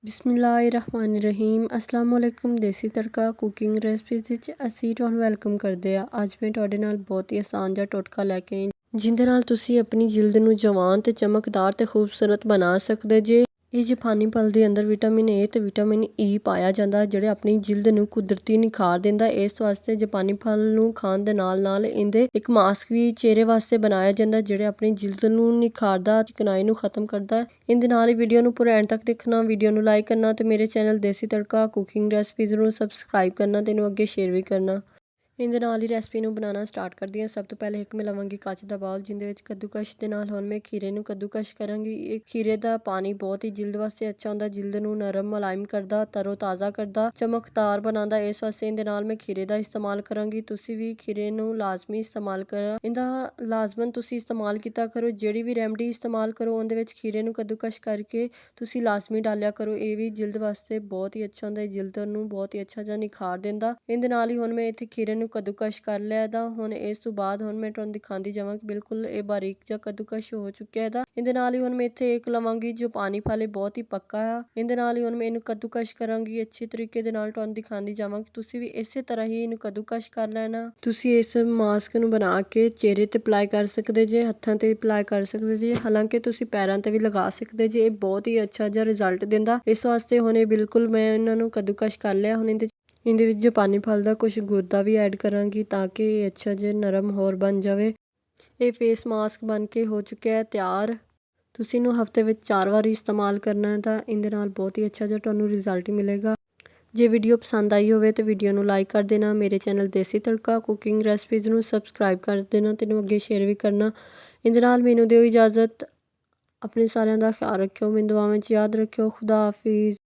ਬਿਸਮਿल्लाहिर्रहमानिर्रहीम अस्सलाम वालेकुम। देसी तड़का कुकिंग ਰੈਸਪੀਜ਼ ਵਿੱਚ ਅਸੀਂ ਤੁਹਾਨੂੰ ਵੈਲਕਮ ਕਰਦੇ ਆ। ਅੱਜ ਮੈਂ ਤੁਹਾਡੇ ਨਾਲ ਬਹੁਤ ਹੀ ਆਸਾਨ ਜਿਹਾ ਟੋਟਕਾ ਲੈ ਕੇ ਆਈ ਜਿਹਦੇ ਨਾਲ ਤੁਸੀਂ ਆਪਣੀ ਜਿਲਦ ਨੂੰ ਜਵਾਨ ਤੇ ਚਮਕਦਾਰ ਤੇ ਖੂਬਸੂਰਤ ਬਣਾ ਸਕਦੇ ਜੇ। ਇਹ ਜਪਾਨੀ ਫਲ ਦੇ ਅੰਦਰ ਵਿਟਾਮਿਨ ਏ ਤੇ ਵਿਟਾਮਿਨ ਈ ਪਾਇਆ ਜਾਂਦਾ ਜਿਹੜੇ ਆਪਣੀ ਜਿਲਦ ਨੂੰ ਕੁਦਰਤੀ ਨਿਖਾਰ ਦਿੰਦਾ। ਇਸ ਵਾਸਤੇ ਜਪਾਨੀ ਫਲ ਨੂੰ ਖਾਣ ਦੇ ਨਾਲ ਨਾਲ ਇਹਦੇ ਇੱਕ ਮਾਸਕ ਵੀ ਚਿਹਰੇ ਵਾਸਤੇ ਬਣਾਇਆ ਜਾਂਦਾ ਜਿਹੜੇ ਆਪਣੀ ਜਿਲਦ ਨੂੰ ਨਿਖਾਰਦਾ, ਚਿਕਨਾਈ ਨੂੰ ਖਤਮ ਕਰਦਾ। ਇਹਦੇ ਨਾਲ ਹੀ ਵੀਡੀਓ ਨੂੰ ਪੂਰਾ ਐਂਡ ਤੱਕ ਦੇਖਣਾ, ਵੀਡੀਓ ਨੂੰ ਲਾਈਕ ਕਰਨਾ ਤੇ ਮੇਰੇ ਚੈਨਲ ਦੇਸੀ ਤੜਕਾ ਕੁਕਿੰਗ ਰੈਸਪੀਜ਼ ਨੂੰ ਸਬਸਕ੍ਰਾਈਬ ਕਰਨਾ ਤੇ ਇਹਨੂੰ ਅੱਗੇ ਸ਼ੇਅਰ ਵੀ ਕਰਨਾ। ਇਹਦੇ ਨਾਲ ਹੀ ਰੈਸਪੀ ਨੂੰ ਬਣਾਉਣਾ ਸਟਾਰਟ ਕਰਦੀ ਹਾਂ। ਸਭ ਤੋਂ ਪਹਿਲੇ ਇੱਕ ਮੈਂ ਲਵਾਂਗੀ ਕੱਚ ਦਾ ਬਾਉਲ ਜਿਹਦੇ ਵਿੱਚ ਕੱਦੂਕਸ਼ ਦੇ ਨਾਲ ਹੁਣ ਮੈਂ ਖੀਰੇ ਨੂੰ ਕੱਦੂਕਸ਼ ਕਰਾਂਗੀ। ਇਹ ਖੀਰੇ ਦਾ ਪਾਣੀ ਬਹੁਤ ਹੀ ਜਿਲਦ ਵਾਸਤੇ ਅੱਛਾ ਹੁੰਦਾ, ਜਿਲਦ ਨੂੰ ਨਰਮ ਮੁਲਾਇਮ ਕਰਦਾ, ਤਰੋ ਤਾਜ਼ਾ ਕਰਦਾ, ਚਮਕਦਾਰ ਬਣਾਉਂਦਾ। ਇਸ ਵਾਸਤੇ ਇਹਦੇ ਨਾਲ ਮੈਂ ਖੀਰੇ ਦਾ ਇਸਤੇਮਾਲ ਕਰਾਂਗੀ। ਤੁਸੀਂ ਵੀ ਖੀਰੇ ਨੂੰ ਲਾਜ਼ਮੀ ਇਸਤੇਮਾਲ ਕਰਾਂ, ਇਹਦਾ ਲਾਜ਼ਮਨ ਤੁਸੀਂ ਇਸਤੇਮਾਲ ਕੀਤਾ ਕਰੋ। ਜਿਹੜੀ ਵੀ ਰੈਮਡੀ ਇਸਤੇਮਾਲ ਕਰੋ ਉਹਦੇ ਵਿੱਚ ਖੀਰੇ ਨੂੰ ਕੱਦੂਕਸ਼ ਕਰਕੇ ਤੁਸੀਂ ਲਾਜ਼ਮੀ ਡਾਲਿਆ ਕਰੋ। ਇਹ ਵੀ ਜਿਲਦ ਵਾਸਤੇ ਬਹੁਤ ਹੀ ਅੱਛਾ ਹੁੰਦਾ, ਜਿਲਦ ਨੂੰ ਬਹੁਤ ਹੀ ਅੱਛਾ ਜਿਹਾ ਨਿਖਾਰ ਦਿੰਦਾ। ਇਹਦੇ ਨਾਲ ਹੀ ਹੁਣ ਮੈਂ ਇੱਥੇ ਖੀਰੇ ਨੂੰ ਕੱਦੂਕਸ਼ ਕਰ ਲਿਆ ਇਹਦਾ। ਹੁਣ ਇਸ ਤੋਂ ਬਾਅਦ ਹੁਣ ਮੈਂ ਤੁਹਾਨੂੰ ਦਿਖਾਉਂਦੀ ਜਾਵਾਂ ਕਿ ਬਿਲਕੁਲ ਇਹ ਬਾਰੀਕ ਜਿਹਾ ਕੱਦੂਕਸ਼ ਹੋ ਚੁੱਕਿਆ ਇਹਦਾ। ਇਹਦੇ ਨਾਲ ਹੀ ਹੁਣ ਮੈਂ ਇੱਥੇ ਇੱਕ ਲਵਾਂਗੀ ਜੋ ਪਾਣੀ ਫਲ ਬਹੁਤ ਹੀ ਪੱਕਾ ਆ। ਇਹਦੇ ਨਾਲ ਹੀ ਹੁਣ ਮੈਂ ਇਹਨੂੰ ਕੱਦੂਕਸ਼ ਕਰਾਂਗੀ ਅੱਛੇ ਤਰੀਕੇ ਦੇ ਨਾਲ। ਤੁਹਾਨੂੰ ਦਿਖਾਉਂਦੀ ਜਾਵਾਂ ਕਿ ਤੁਸੀਂ ਵੀ ਇਸੇ ਤਰ੍ਹਾਂ ਹੀ ਇਹਨੂੰ ਕੱਦੂਕਸ਼ ਕਰ ਲੈਣਾ। ਤੁਸੀਂ ਇਸ ਮਾਸਕ ਨੂੰ ਬਣਾ ਕੇ ਚਿਹਰੇ ਤੇ ਅਪਲਾਈ ਕਰ ਸਕਦੇ ਜੇ, ਹੱਥਾਂ ਤੇ ਅਪਲਾਈ ਕਰ ਸਕਦੇ ਜੇ, ਹਾਲਾਂਕਿ ਤੁਸੀਂ ਪੈਰਾਂ ਤੇ ਵੀ ਲਗਾ ਸਕਦੇ ਜੇ। ਇਹ ਬਹੁਤ ਹੀ ਅੱਛਾ ਜਿਹਾ ਰਿਜ਼ਲਟ ਦਿੰਦਾ। ਇਸ ਵਾਸਤੇ ਹੁਣ ਇਹ ਬਿਲਕੁਲ ਮੈਂ ਇਹਨਾਂ ਨੂੰ ਕੱਦੂਕਸ਼ ਕਰ ਲਿਆ। ਹੁਣ ਇਹਦੇ ਵਿੱਚ ਜਪਾਨੀ ਫਲ ਦਾ ਕੁਝ ਗੁੱਦਾ ਵੀ ਐਡ ਕਰਾਂਗੀ ਤਾਂ ਕਿ ਇਹ ਅੱਛਾ ਜਿਹਾ ਨਰਮ ਹੋਰ ਬਣ ਜਾਵੇ। ਇਹ ਫੇਸ ਮਾਸਕ ਬਣ ਕੇ ਹੋ ਚੁੱਕਿਆ ਹੈ ਤਿਆਰ। ਤੁਸੀਂ ਇਹਨੂੰ ਹਫਤੇ ਵਿੱਚ 4 ਵਾਰੀ ਇਸਤੇਮਾਲ ਕਰਨਾ ਤਾਂ ਇਹਦੇ ਨਾਲ ਬਹੁਤ ਹੀ ਅੱਛਾ ਜਿਹਾ ਤੁਹਾਨੂੰ ਰਿਜ਼ਲਟ ਮਿਲੇਗਾ। ਜੇ ਵੀਡੀਓ ਪਸੰਦ ਆਈ ਹੋਵੇ ਤਾਂ ਵੀਡੀਓ ਨੂੰ ਲਾਈਕ ਕਰ ਦੇਣਾ, ਮੇਰੇ ਚੈਨਲ ਦੇਸੀ ਤੜਕਾ ਕੁਕਿੰਗ ਰੈਸਪੀਜ਼ ਨੂੰ ਸਬਸਕ੍ਰਾਈਬ ਕਰ ਦੇਣਾ ਤੇ ਇਹਨੂੰ ਅੱਗੇ ਸ਼ੇਅਰ ਵੀ ਕਰਨਾ। ਇਹਦੇ ਨਾਲ ਮੈਨੂੰ ਦਿਓ ਇਜਾਜ਼ਤ। ਆਪਣੇ ਸਾਰਿਆਂ ਦਾ ਖਿਆਲ ਰੱਖਿਓ, ਮੈਨੂੰ ਦੁਆਵਾਂ ਵਿੱਚ ਯਾਦ ਰੱਖਿਓ। ਖੁਦਾ ਹਾਫਿਜ਼।